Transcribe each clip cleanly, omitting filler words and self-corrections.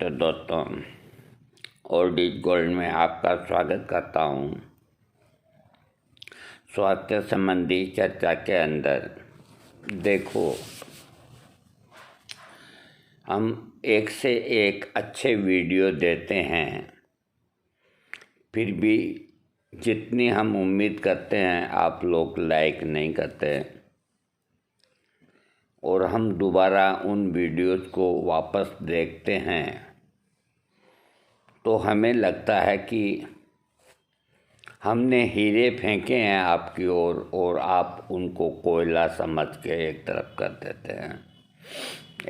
नमस्ते दोस्तों, old gold में आपका स्वागत करता हूँ। स्वास्थ्य संबंधी चर्चा के अंदर देखो, हम एक से एक अच्छे वीडियो देते हैं, फिर भी जितनी हम उम्मीद करते हैं आप लोग लाइक नहीं करते और हम दोबारा उन वीडियोस को वापस देखते हैं तो हमें लगता है कि हमने हीरे फेंके हैं आपकी ओर और आप उनको कोयला समझ के एक तरफ कर देते हैं।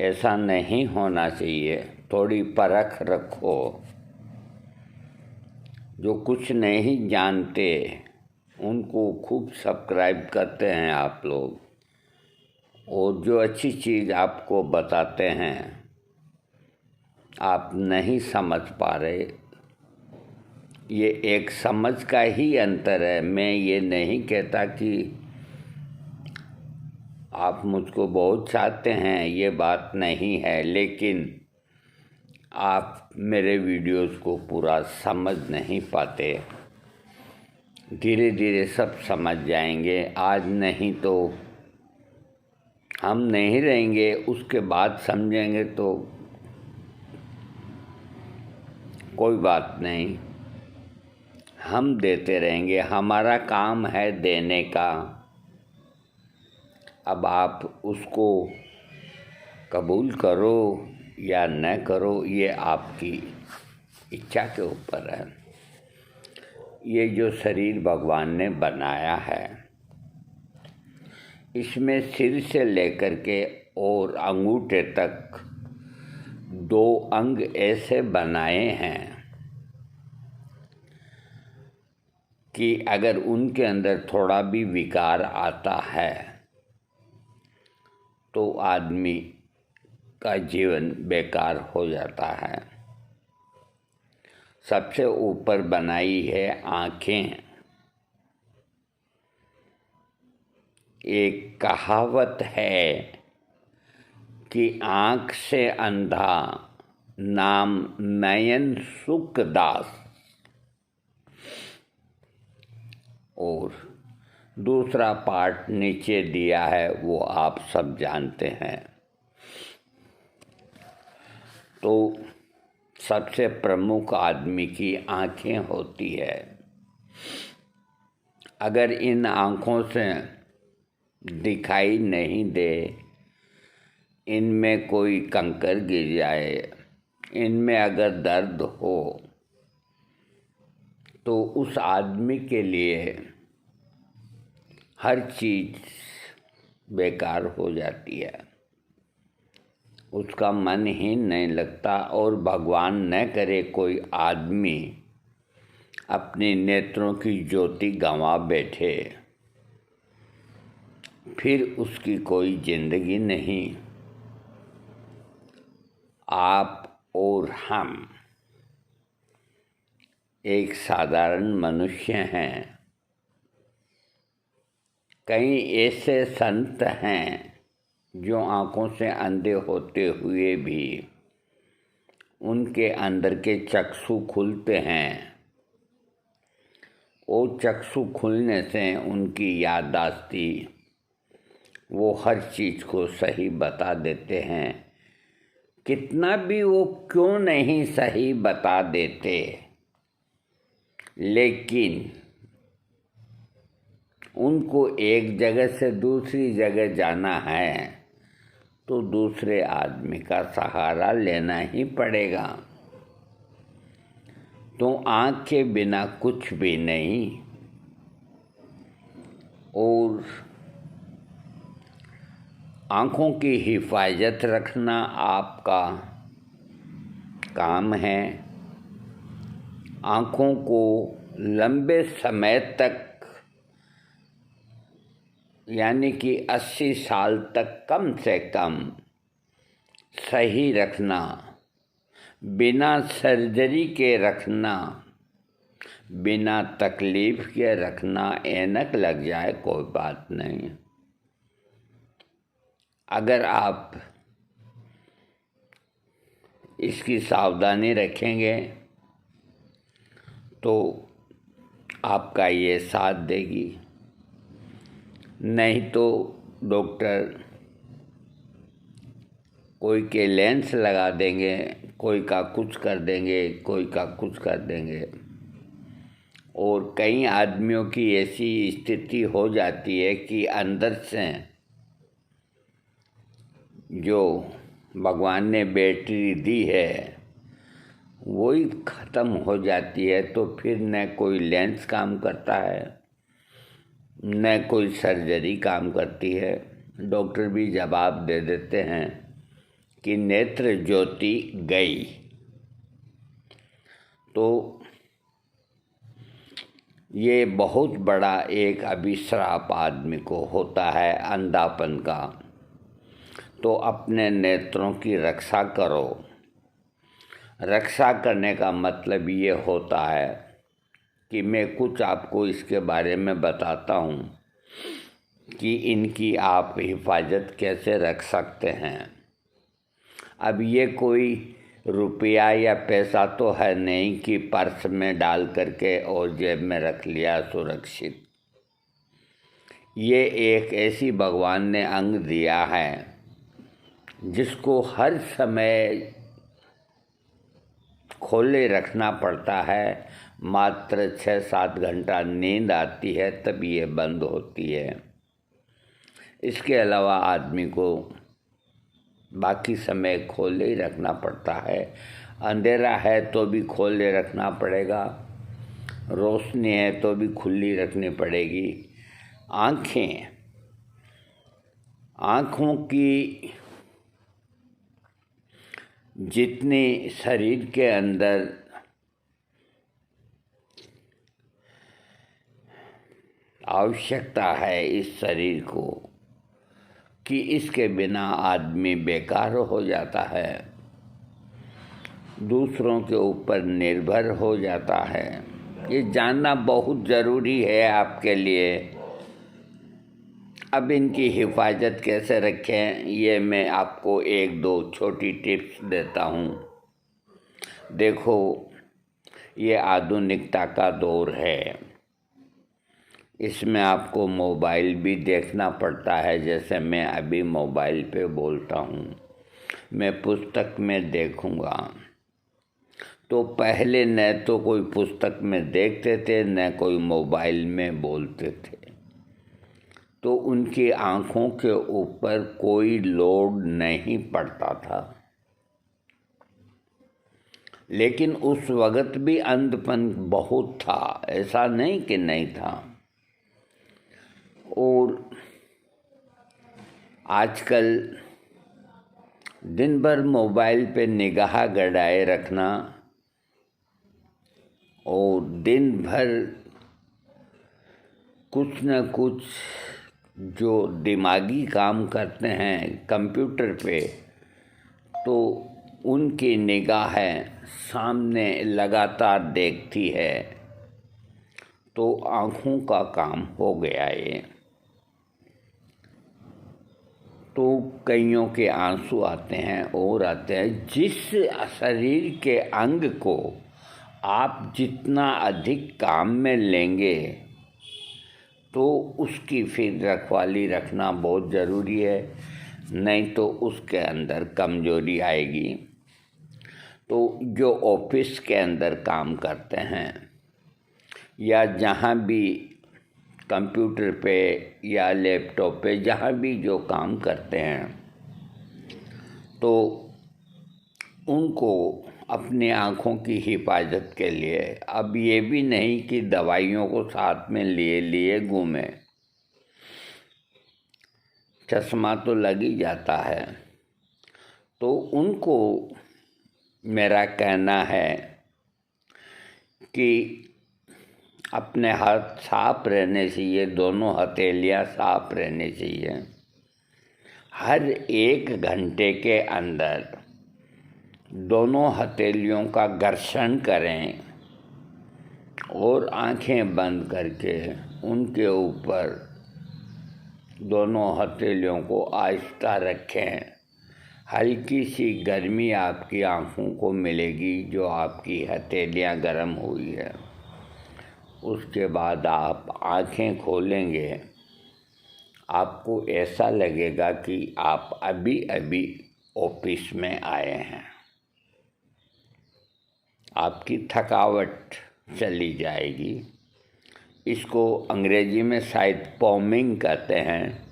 ऐसा नहीं होना चाहिए। थोड़ी परख रखो। जो कुछ नहीं जानते उनको खूब सब्सक्राइब करते हैं आप लोग, और जो अच्छी चीज़ आपको बताते हैं आप नहीं समझ पा रहे। ये एक समझ का ही अंतर है। मैं ये नहीं कहता कि आप मुझको बहुत चाहते हैं, ये बात नहीं है, लेकिन आप मेरे वीडियोस को पूरा समझ नहीं पाते। धीरे धीरे सब समझ जाएंगे। आज नहीं तो हम नहीं रहेंगे, उसके बाद समझेंगे तो कोई बात नहीं, हम देते रहेंगे। हमारा काम है देने का। अब आप उसको कबूल करो या न करो, ये आपकी इच्छा के ऊपर है। ये जो शरीर भगवान ने बनाया है, इसमें सिर से लेकर के और अंगूठे तक 2 अंग ऐसे बनाए हैं कि अगर उनके अंदर थोड़ा भी विकार आता है तो आदमी का जीवन बेकार हो जाता है। सबसे ऊपर बनाई है आँखें। एक कहावत है कि आँख से अंधा नाम नयन सुखदास, और दूसरा पार्ट नीचे दिया है, वो आप सब जानते हैं। तो सबसे प्रमुख आदमी की आँखें होती है। अगर इन आँखों से दिखाई नहीं दे, इनमें कोई कंकर गिर जाए, इनमें अगर दर्द हो तो उस आदमी के लिए हर चीज़ बेकार हो जाती है। उसका मन ही नहीं लगता, और भगवान न करे कोई आदमी अपने नेत्रों की ज्योति गंवा बैठे, फिर उसकी कोई जिंदगी नहीं। आप और हम एक साधारण मनुष्य हैं। कई ऐसे संत हैं जो आँखों से अंधे होते हुए भी उनके अंदर के चक्षु खुलते हैं, और चक्षु खुलने से उनकी याददाश्ती वो हर चीज़ को सही बता देते हैं। कितना भी वो क्यों नहीं सही बता देते, लेकिन उनको एक जगह से दूसरी जगह जाना है तो दूसरे आदमी का सहारा लेना ही पड़ेगा। तो आँख के बिना कुछ भी नहीं, और आँखों की हिफाजत रखना आपका काम है। आँखों को लंबे समय तक, यानी कि 80 साल तक कम से कम सही रखना, बिना सर्जरी के रखना, बिना तकलीफ के रखना। ऐनक लग जाए कोई बात नहीं। अगर आप इसकी सावधानी रखेंगे तो आपका ये साथ देगी, नहीं तो डॉक्टर कोई के लेंस लगा देंगे, कोई का कुछ कर देंगे, कोई का कुछ कर देंगे। और कई आदमियों की ऐसी स्थिति हो जाती है कि अंदर से जो भगवान ने बैटरी दी है वही ख़त्म हो जाती है, तो फिर न कोई लेंस काम करता है न कोई सर्जरी काम करती है। डॉक्टर भी जवाब दे देते हैं कि नेत्र ज्योति गई। तो ये बहुत बड़ा एक अभिश्राप आदमी को होता है अंधापन का। तो अपने नेत्रों की रक्षा करो। रक्षा करने का मतलब ये होता है कि मैं कुछ आपको इसके बारे में बताता हूँ कि इनकी आप हिफाजत कैसे रख सकते हैं। अब ये कोई रुपया या पैसा तो है नहीं कि पर्स में डाल करके और जेब में रख लिया सुरक्षित। ये एक ऐसी भगवान ने अंग दिया है जिसको हर समय खोले रखना पड़ता है। मात्र 6-7 घंटा नींद आती है तब ये बंद होती है। इसके अलावा आदमी को बाकी समय खोले ही रखना पड़ता है। अंधेरा है तो भी खोले रखना पड़ेगा, रोशनी है तो भी खुली रखनी पड़ेगी। आँखों की जितनी शरीर के अंदर आवश्यकता है इस शरीर को कि इसके बिना आदमी बेकार हो जाता है, दूसरों के ऊपर निर्भर हो जाता है। ये जानना बहुत ज़रूरी है आपके लिए। अब इनकी हिफाजत कैसे रखें ये मैं आपको 1-2 छोटी टिप्स देता हूँ। देखो, ये आधुनिकता का दौर है, इसमें आपको मोबाइल भी देखना पड़ता है। जैसे मैं अभी मोबाइल पे बोलता हूँ, मैं पुस्तक में देखूँगा। तो पहले न तो कोई पुस्तक में देखते थे न कोई मोबाइल में बोलते थे, तो उनकी आँखों के ऊपर कोई लोड नहीं पड़ता था। लेकिन उस वक़्त भी अंधपन बहुत था, ऐसा नहीं कि नहीं था। और आजकल दिन भर मोबाइल पे निगाह गड़ाए रखना और दिन भर कुछ न कुछ जो दिमागी काम करते हैं कंप्यूटर पे, तो उनकी निगाहें सामने लगातार देखती है, तो आँखों का काम हो गया ये। तो कईयों के आंसू आते हैं और आते हैं। जिस शरीर के अंग को आप जितना अधिक काम में लेंगे तो उसकी फिर रखवाली रखना बहुत ज़रूरी है, नहीं तो उसके अंदर कमज़ोरी आएगी। तो जो ऑफिस के अंदर काम करते हैं या जहाँ भी कंप्यूटर पे या लैपटॉप पे जहाँ भी जो काम करते हैं, तो उनको अपनी आँखों की हिफाजत के लिए अब ये भी नहीं कि दवाइयों को साथ में लिए घूमें। चश्मा तो लग ही जाता है। तो उनको मेरा कहना है कि अपने हाथ साफ रहने चाहिए, दोनों हथेलियाँ साफ रहनी चाहिए। हर 1 घंटे के अंदर दोनों हथेलियों का घर्षण करें और आंखें बंद करके उनके ऊपर दोनों हथेलियों को आहिस्ता रखें। हल्की सी गर्मी आपकी आँखों को मिलेगी, जो आपकी हथेलियाँ गर्म हुई है। उसके बाद आप आँखें खोलेंगे, आपको ऐसा लगेगा कि आप अभी अभी ऑफिस में आए हैं। आपकी थकावट चली जाएगी। इसको अंग्रेजी में शायद पॉमिंग कहते हैं।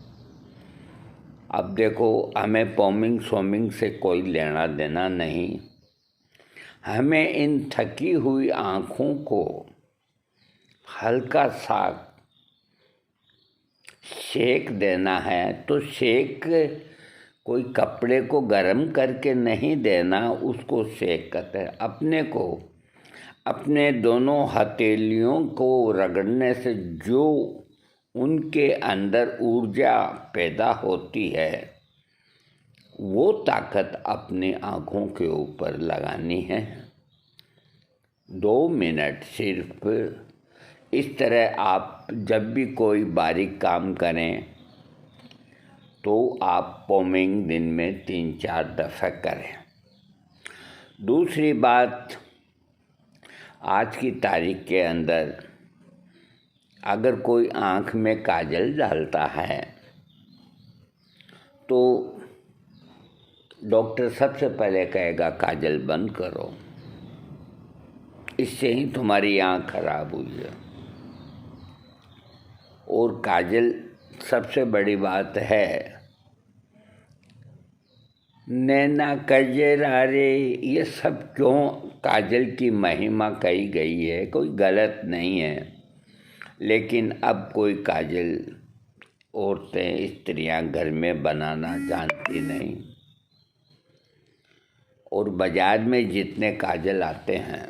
अब देखो, हमें पॉमिंग सोमिंग से कोई लेना देना नहीं। हमें इन थकी हुई आँखों को हल्का सा सेक देना है। तो सेक कोई कपड़े को गर्म करके नहीं देना, उसको सेक कहते हैं। अपने को अपने दोनों हथेलियों को रगड़ने से जो उनके अंदर ऊर्जा पैदा होती है, वो ताकत अपनी आँखों के ऊपर लगानी है। 2 मिनट सिर्फ। इस तरह आप जब भी कोई बारीक काम करें तो आप पॉमिंग दिन में 3-4 दफ़ा करें। दूसरी बात, आज की तारीख के अंदर अगर कोई आँख में काजल डालता है तो डॉक्टर सबसे पहले कहेगा काजल बंद करो, इससे ही तुम्हारी आँख खराब हुई है। और काजल सबसे बड़ी बात है, नैना कजरा रे, ये सब क्यों काजल की महिमा कही गई है, कोई गलत नहीं है। लेकिन अब कोई काजल औरतें स्त्रियां घर में बनाना जानती नहीं। और बाज़ार में जितने काजल आते हैं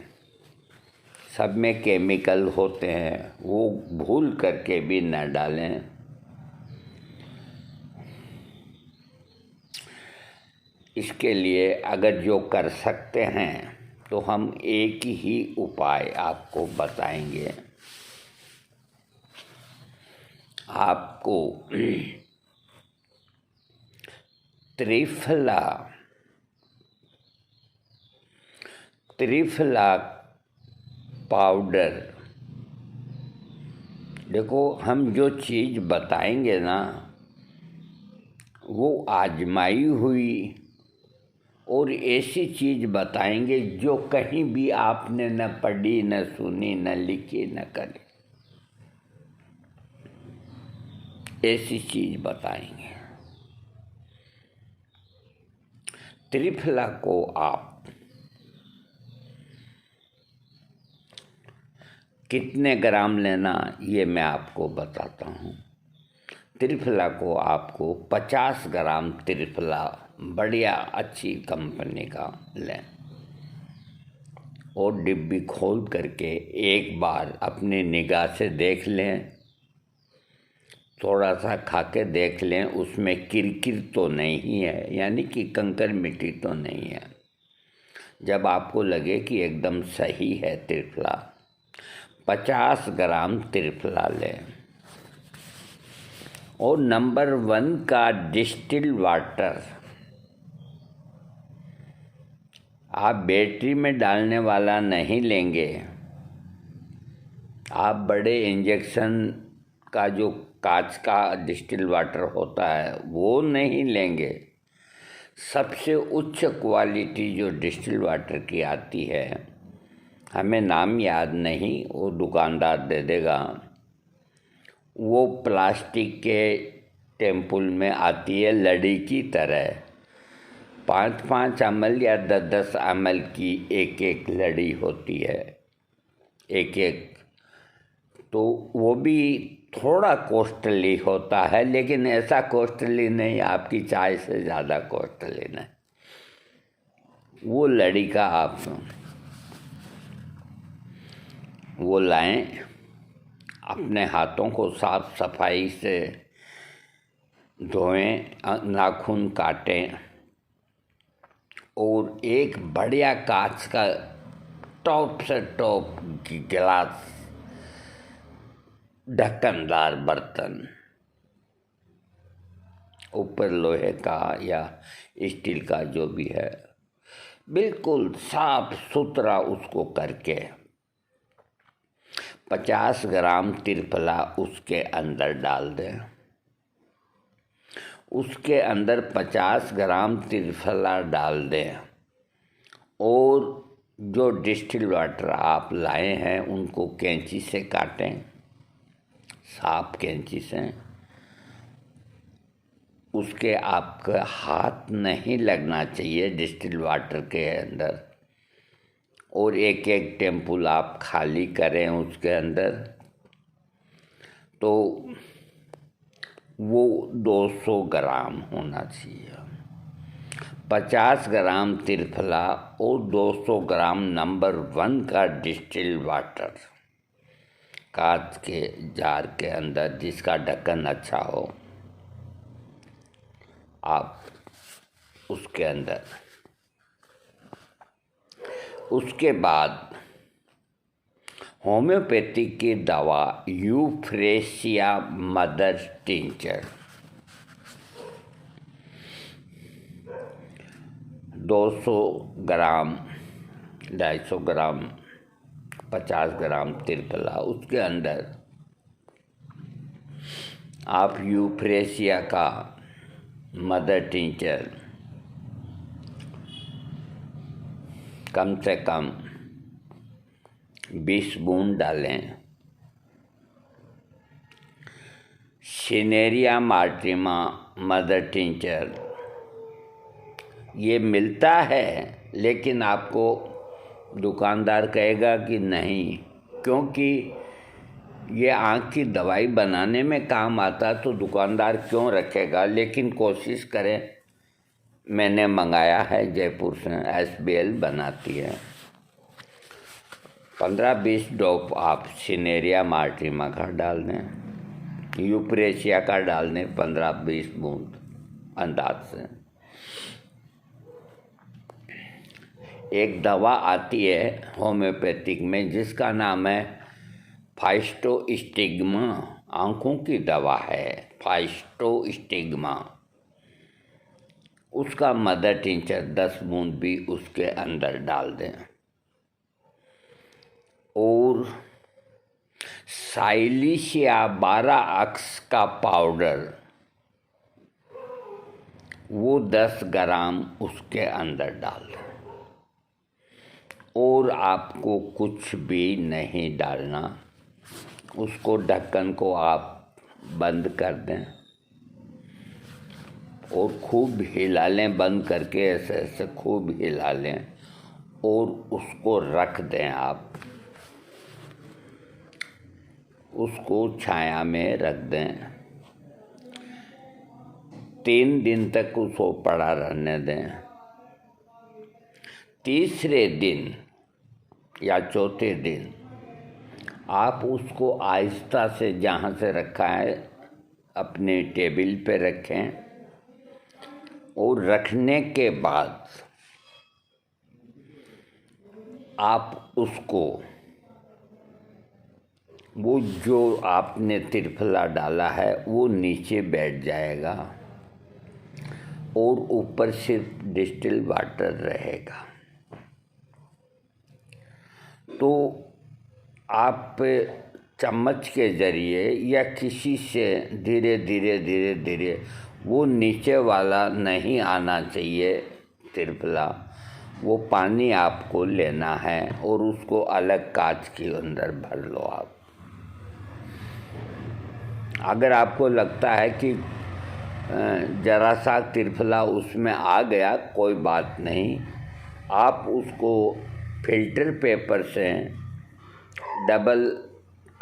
सब में केमिकल होते हैं, वो भूल करके भी न डालें। इसके लिए अगर जो कर सकते हैं तो हम एक ही उपाय आपको बताएंगे। आपको त्रिफला पाउडर, देखो हम जो चीज़ बताएंगे ना वो आजमाई हुई और ऐसी चीज़ बताएंगे जो कहीं भी आपने न पढ़ी, न सुनी, न लिखी, न करी। ऐसी चीज़ बताएंगे। त्रिफला को आप कितने ग्राम लेना ये मैं आपको बताता हूँ। त्रिफला को आपको 50 ग्राम त्रिफला बढ़िया अच्छी कंपनी का लें और डिब्बी खोल करके एक बार अपनी निगाह से देख लें, थोड़ा सा खा के देख लें उसमें किरकिर तो नहीं है, यानी कि कंकर मिट्टी तो नहीं है। जब आपको लगे कि एकदम सही है त्रिफला, 50 ग्राम त्रिफला लें और नंबर 1 का डिस्टिल वाटर आप बैटरी में डालने वाला नहीं लेंगे। आप बड़े इंजेक्शन का जो कांच का डिस्टिल वाटर होता है वो नहीं लेंगे। सबसे उच्च क्वालिटी जो डिस्टिल वाटर की आती है, हमें नाम याद नहीं, वो दुकानदार दे देगा। वो प्लास्टिक के टेम्पुल में आती है लड़ी की तरह, 5-5 ml या 10-10 ml की एक लड़ी होती है, एक। तो वो भी थोड़ा कॉस्टली होता है, लेकिन ऐसा कॉस्टली नहीं, आपकी चाय से ज़्यादा कॉस्टली नहीं। वो लड़ी का आप वो लाएं, अपने हाथों को साफ सफाई से धोएं, नाखून काटें और एक बढ़िया कांच का टॉप से टॉप गिलास, ढक्कनदार बर्तन, ऊपर लोहे का या स्टील का जो भी है, बिल्कुल साफ सुथरा उसको करके 50 ग्राम त्रिफला उसके अंदर डाल दें। उसके अंदर 50 ग्राम त्रिफला डाल दें और जो डिस्टिल वाटर आप लाए हैं उनको कैंची से काटें, साफ कैंची से। उसके आपका हाथ नहीं लगना चाहिए डिस्टिल वाटर के अंदर। और एक एक टेम्पुल आप खाली करें उसके अंदर, तो वो 200 ग्राम होना चाहिए। 50 ग्राम त्रिफला और 200 ग्राम नंबर 1 का डिस्टिल वाटर कांच के जार के अंदर, जिसका ढक्कन अच्छा हो, आप उसके अंदर। उसके बाद होम्योपैथी की दवा यूफ्रेशिया मदर टिंचर 200 ग्राम, 250 ग्राम, 50 ग्राम त्रिफला, उसके अंदर आप यूफ्रेशिया का मदर टिंचर कम से कम 20 बूंद डालें। सिनेरिया मार्टिमा मदर टिंचर ये मिलता है, लेकिन आपको दुकानदार कहेगा कि नहीं, क्योंकि ये आँख की दवाई बनाने में काम आता तो दुकानदार क्यों रखेगा। लेकिन कोशिश करें, मैंने मंगाया है जयपुर से, SBL बनाती है। 15-20 ड्रॉप आप सिनेरिया मार्टिमा का डाल दें, यूफ्रेशिया का डाल दें 15-20 बूंद अंदाज से। एक दवा आती है होम्योपैथिक में जिसका नाम है फाइस्टोस्टिग्मा, आँखों की दवा है फाइस्टोस्टिग्मा। उसका मदर टिंचर 10 बूंद भी उसके अंदर डाल दें। और साइलिशिया 12 अक्स का पाउडर, वो 10 ग्राम उसके अंदर डाल दें। और आपको कुछ भी नहीं डालना, उसको ढक्कन को आप बंद कर दें और खूब हिला लें, बंद करके ऐसे ऐसे खूब हिला लें और उसको रख दें। आप उसको छाया में रख दें, 3 दिन तक उसको पड़ा रहने दें। तीसरे दिन या चौथे दिन आप उसको आहिस्ता से जहाँ से रखा है अपने टेबल पे रखें। और रखने के बाद आप उसको, वो जो आपने त्रिफला डाला है वो नीचे बैठ जाएगा और ऊपर सिर्फ डिस्टिल वाटर रहेगा। तो आप चम्मच के ज़रिए या किसी से धीरे धीरे वो नीचे वाला नहीं आना चाहिए त्रिफला, वो पानी आपको लेना है और उसको अलग कांच के अंदर भर लो आप। अगर आपको लगता है कि जरा सा त्रिफला उसमें आ गया, कोई बात नहीं, आप उसको फिल्टर पेपर से, डबल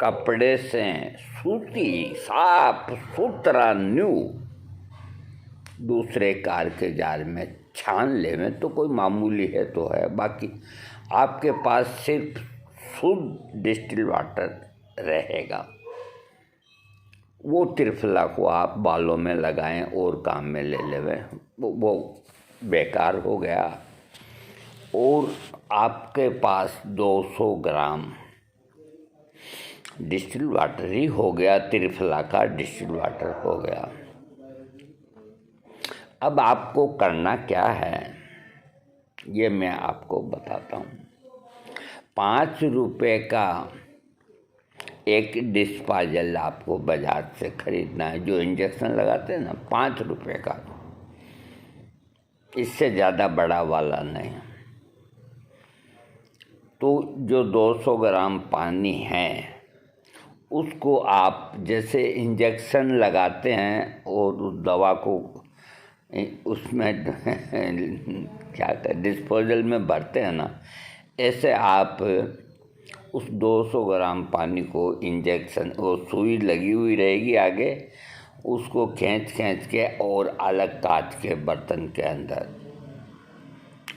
कपड़े से, सूती साफ सुथरा न्यू दूसरे कार के जार में छान ले में, तो कोई मामूली है तो है। बाकी आपके पास सिर्फ शुद्ध डिस्टिल वाटर रहेगा। वो त्रिफला को आप बालों में लगाएं और काम में ले लेवें, वो बेकार हो गया। और आपके पास 200 ग्राम डिस्टिल वाटर ही हो गया, त्रिफला का डिस्टिल वाटर हो गया। अब आपको करना क्या है ये मैं आपको बताता हूँ। 5 रुपये का एक डिस्पोजल आपको बाजार से खरीदना है, जो इंजेक्शन लगाते हैं ना, 5 रुपये का, इससे ज़्यादा बड़ा वाला नहीं। तो जो 200 ग्राम पानी है उसको आप जैसे इंजेक्शन लगाते हैं और उस दवा को उसमें क्या कहते डिस्पोजल में भरते हैं ना, ऐसे आप उस 200 ग्राम पानी को इंजेक्शन, वो सुई लगी हुई रहेगी आगे, उसको खींच के और अलग कांच के बर्तन के अंदर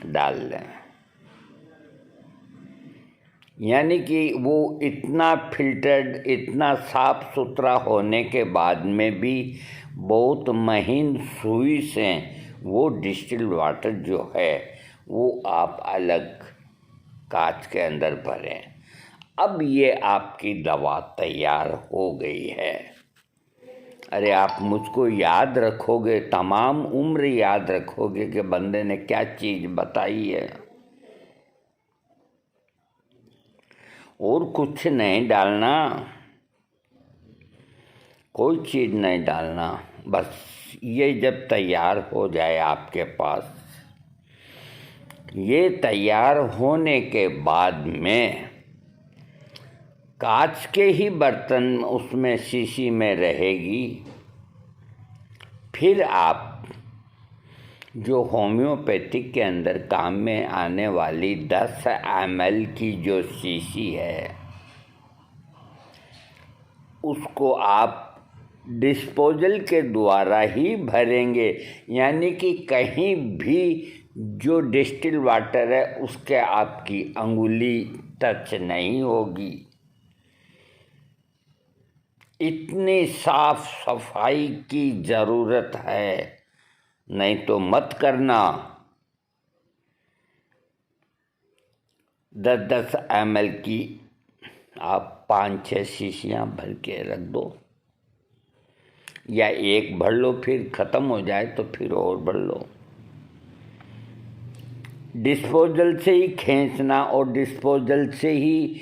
डाल लें। यानी कि वो इतना फिल्टर्ड, इतना साफ सुथरा होने के बाद में भी बहुत महीन सुई से वो डिस्टिल्ड वाटर जो है वो आप अलग कांच के अंदर भरें। अब ये आपकी दवा तैयार हो गई है। अरे आप मुझको याद रखोगे, तमाम उम्र याद रखोगे कि बंदे ने क्या चीज़ बताई है। और कुछ नहीं डालना, कोई चीज़ नहीं डालना, बस ये जब तैयार हो जाए आपके पास, ये तैयार होने के बाद में कांच के ही बर्तन उसमें शीशी में रहेगी। फिर आप जो होम्योपैथिक के अंदर काम में आने वाली 10 ml की जो शीशी है उसको आप डिस्पोजल के द्वारा ही भरेंगे। यानी कि कहीं भी जो डिस्टिल वाटर है उसके आपकी अंगुली टच नहीं होगी। इतनी साफ सफाई की ज़रूरत है, नहीं तो मत करना। 10-10 ml की आप 5-6 शीशियाँ भर के रख दो, या एक भर लो, फिर ख़त्म हो जाए तो फिर और भर लो। डिस्पोजल से ही खींचना और डिस्पोजल से ही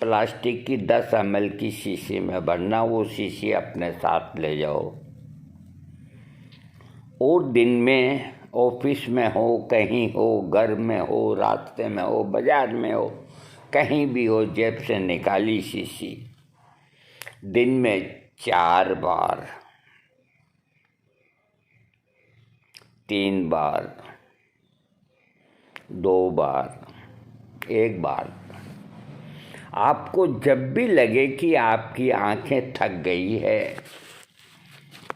प्लास्टिक की 10 ml की शीशी में भरना। वो शीशी अपने साथ ले जाओ और दिन में ऑफिस में हो, कहीं हो, घर में हो, रास्ते में हो, बाजार में हो, कहीं भी हो, जेब से निकाली शीशी, दिन में 4 बार, 3 बार, 2 बार, 1 बार। आपको जब भी लगे कि आपकी आंखें थक गई है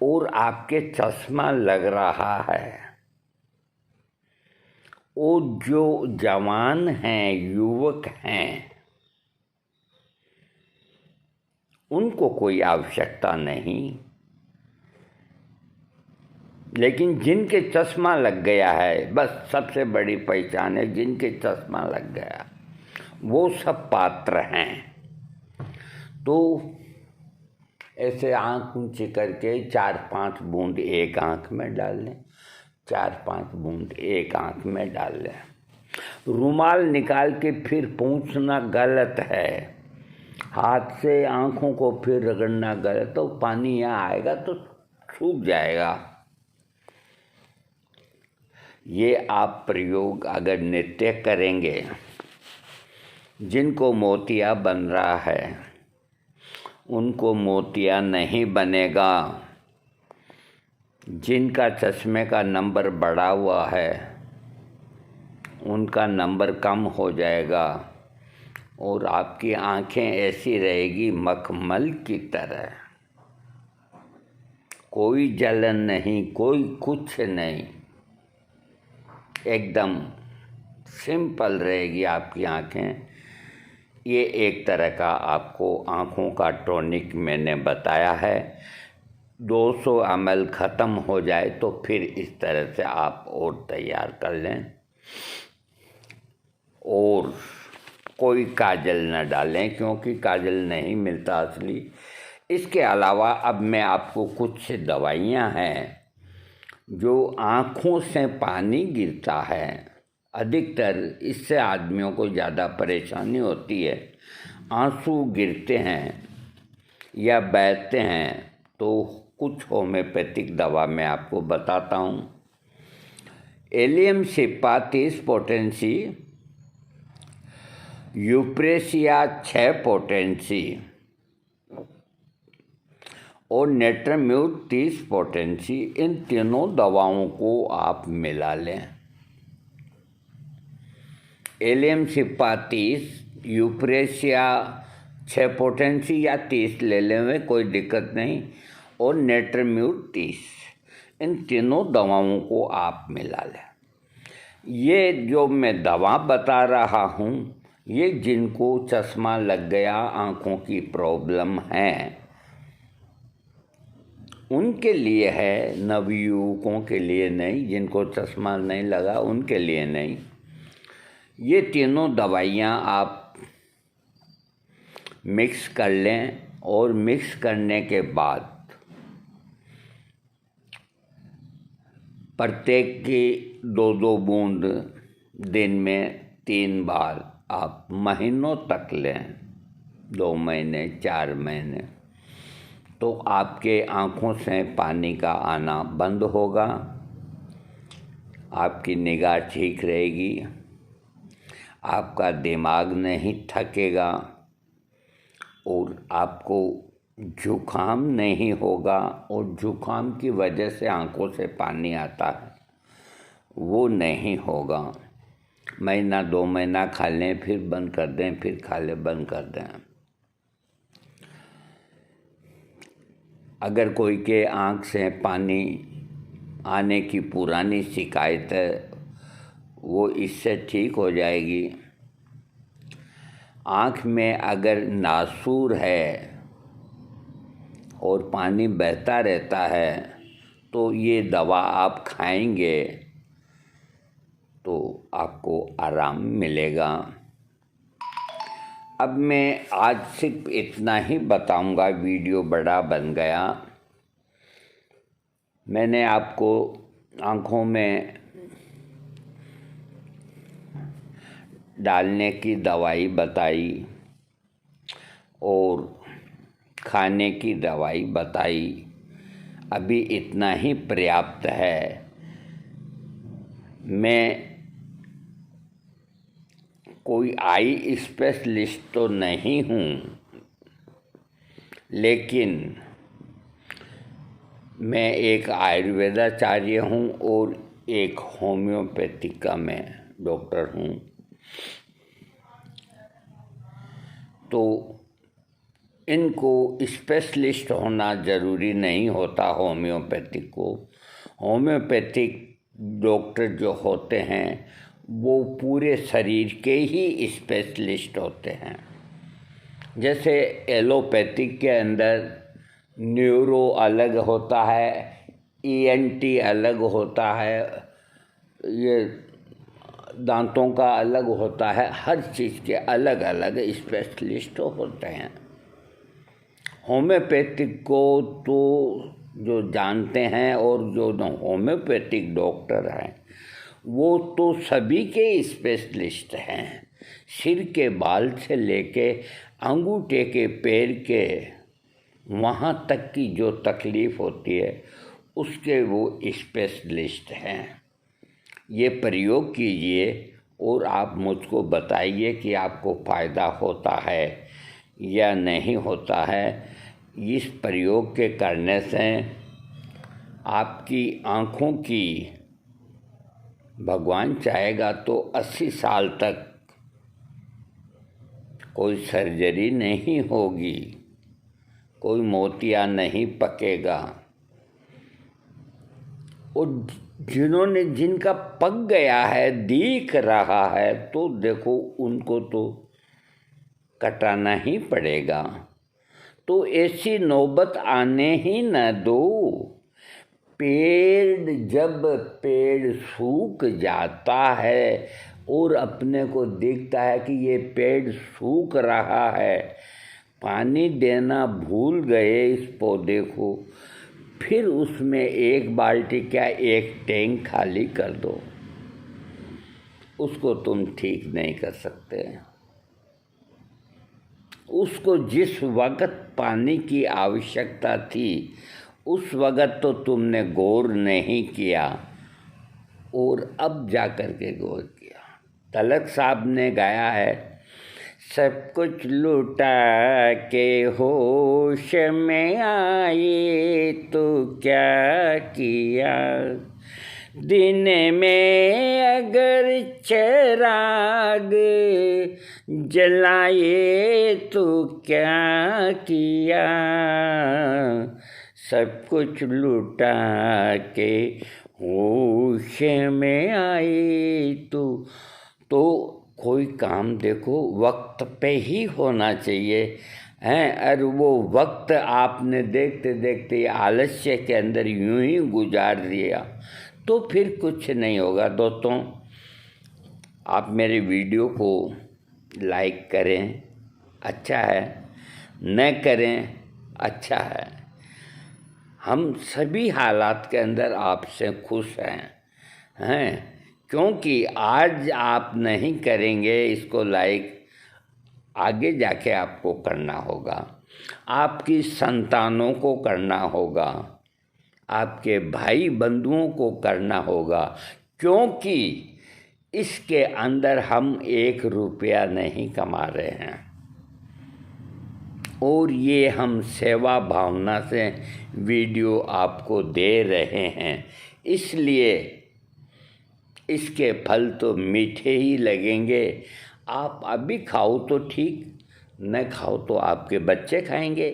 और आपके चश्मा लग रहा है, और जो जवान हैं, युवक हैं, उनको कोई आवश्यकता नहीं, लेकिन जिनके चश्मा लग गया है, बस सबसे बड़ी पहचान है जिनके चश्मा लग गया, वो सब पात्र हैं। तो ऐसे आँख ऊंची करके 4-5 बूंद एक आँख में डाल लें, 4-5 बूंद एक आँख में डाल लें। रुमाल निकाल के फिर पोंछना गलत है, हाथ से आँखों को फिर रगड़ना गलत। तो पानी यहाँ आएगा तो सूख जाएगा। ये आप प्रयोग अगर नित्य करेंगे, जिनको मोतिया बन रहा है उनको मोतिया नहीं बनेगा, जिनका चश्मे का नंबर बढ़ा हुआ है उनका नंबर कम हो जाएगा, और आपकी आंखें ऐसी रहेगी मखमल की तरह, कोई जलन नहीं, कोई कुछ नहीं, एकदम सिंपल रहेगी आपकी आंखें। ये एक तरह का आपको आँखों का टॉनिक मैंने बताया है। 200 ml ख़त्म हो जाए तो फिर इस तरह से आप और तैयार कर लें, और कोई काजल न डालें क्योंकि काजल नहीं मिलता असली। इसके अलावा अब मैं आपको कुछ दवाइयाँ हैं जो आँखों से पानी गिरता है, अधिकतर इससे आदमियों को ज़्यादा परेशानी होती है। आंसू गिरते हैं या बहते हैं, तो कुछ होम्योपैथिक दवा मैं आपको बताता हूँ। एलियम सिप्पा 30 पोटेंसी, यूप्रेसिया 6 पोटेंसी और नेट्रम्यूट 30 पोटेंसी, इन तीनों दवाओं को आप मिला लें। एलियम सिप्पा 30, यूप्रेसिया 6 पोटेंसी या 30 ले लें में कोई दिक्कत नहीं, और नेट्रम्यूट 30, इन तीनों दवाओं को आप मिला लें। ये जो मैं दवा बता रहा हूँ, ये जिनको चश्मा लग गया, आँखों की प्रॉब्लम है, उनके लिए है, नवयुवकों के लिए नहीं। जिनको चश्मा नहीं लगा उनके लिए नहीं। ये तीनों दवाइयाँ आप मिक्स कर लें, और मिक्स करने के बाद प्रत्येक की 2-2 बूंद दिन में 3 बार आप महीनों तक लें, 2 महीने 4 महीने, तो आपके आँखों से पानी का आना बंद होगा, आपकी निगाह ठीक रहेगी, आपका दिमाग नहीं थकेगा, और आपको जुखाम नहीं होगा। और जुखाम की वजह से आँखों से पानी आता है, वो नहीं होगा। महीना 2 महीना खा लें, फिर बंद कर दें, फिर खा लें, बंद कर दें। अगर कोई के आँख से पानी आने की पुरानी शिकायत है, वो इससे ठीक हो जाएगी। आँख में अगर नासूर है और पानी बहता रहता है, तो ये दवा आप खाएंगे तो आपको आराम मिलेगा। अब मैं आज सिर्फ इतना ही बताऊंगा, वीडियो बड़ा बन गया। मैंने आपको आँखों में डालने की दवाई बताई और खाने की दवाई बताई। अभी इतना ही पर्याप्त है। मैं कोई आई स्पेशलिस्ट तो नहीं हूँ, लेकिन मैं एक आयुर्वेदाचार्य हूँ और एक होम्योपैथिक का मैं डॉक्टर हूँ। तो इनको स्पेशलिस्ट होना ज़रूरी नहीं होता होम्योपैथिक को। होम्योपैथिक डॉक्टर जो होते हैं वो पूरे शरीर के ही स्पेशलिस्ट होते हैं। जैसे एलोपैथिक के अंदर न्यूरो अलग होता है, ईएनटी अलग होता है, ये दांतों का अलग होता है, हर चीज़ के अलग अलग स्पेशलिस्ट होते हैं। होम्योपैथिक को तो जो जानते हैं और जो होम्योपैथिक डॉक्टर हैं वो तो सभी के स्पेशलिस्ट हैं। सिर के बाल से लेके अंगूठे के पैर के वहाँ तक की जो तकलीफ़ होती है उसके वो स्पेशलिस्ट हैं। ये प्रयोग कीजिए और आप मुझको बताइए कि आपको फ़ायदा होता है या नहीं होता है। इस प्रयोग के करने से आपकी आँखों की भगवान चाहेगा तो 80 साल तक कोई सर्जरी नहीं होगी, कोई मोतिया नहीं पकेगा। और जिनका पक गया है, दिख रहा है, तो देखो उनको तो कटाना ही पड़ेगा। तो ऐसी नौबत आने ही न दो। जब पेड़ सूख जाता है और अपने को दिखता है कि ये पेड़ सूख रहा है, पानी देना भूल गए इस पौधे को, फिर उसमें एक बाल्टी क्या एक टैंक खाली कर दो। उसको तुम ठीक नहीं कर सकते। उसको जिस वक़्त पानी की आवश्यकता थी उस वक़्त तो तुमने गौर नहीं किया, और अब जा कर के गौर किया। तलत साहब ने गाया है, सब कुछ लुटा के होश में आए तो क्या किया, दिन में अगर चिराग जलाए तो क्या किया, सब कुछ लुटा के होश में आए तो कोई काम देखो वक्त पे ही होना चाहिए हैं। और वो वक्त आपने देखते देखते आलस्य के अंदर यूं ही गुजार दिया तो फिर कुछ नहीं होगा। दोस्तों, आप मेरे वीडियो को लाइक करें, अच्छा है, न करें, अच्छा है। हम सभी हालात के अंदर आपसे खुश हैं क्योंकि आज आप नहीं करेंगे इसको लाइक, आगे जाके आपको करना होगा, आपकी संतानों को करना होगा, आपके भाई बंधुओं को करना होगा, क्योंकि इसके अंदर हम 1 रुपया नहीं कमा रहे हैं और ये हम सेवा भावना से वीडियो आपको दे रहे हैं, इसलिए इसके फल तो मीठे ही लगेंगे। आप अभी खाओ तो ठीक, न खाओ तो आपके बच्चे खाएंगे,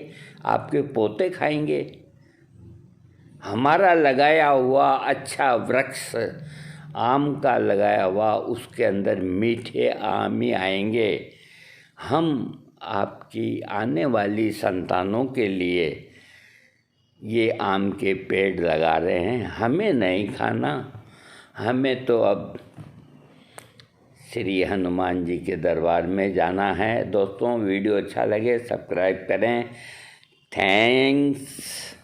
आपके पोते खाएंगे। हमारा लगाया हुआ अच्छा वृक्ष आम का लगाया हुआ, उसके अंदर मीठे आम ही आएंगे। हम आपकी आने वाली संतानों के लिए ये आम के पेड़ लगा रहे हैं, हमें नहीं खाना। हमें तो अब श्री हनुमान जी के दरबार में जाना है। दोस्तों, वीडियो अच्छा लगे सब्सक्राइब करें। थैंक्स।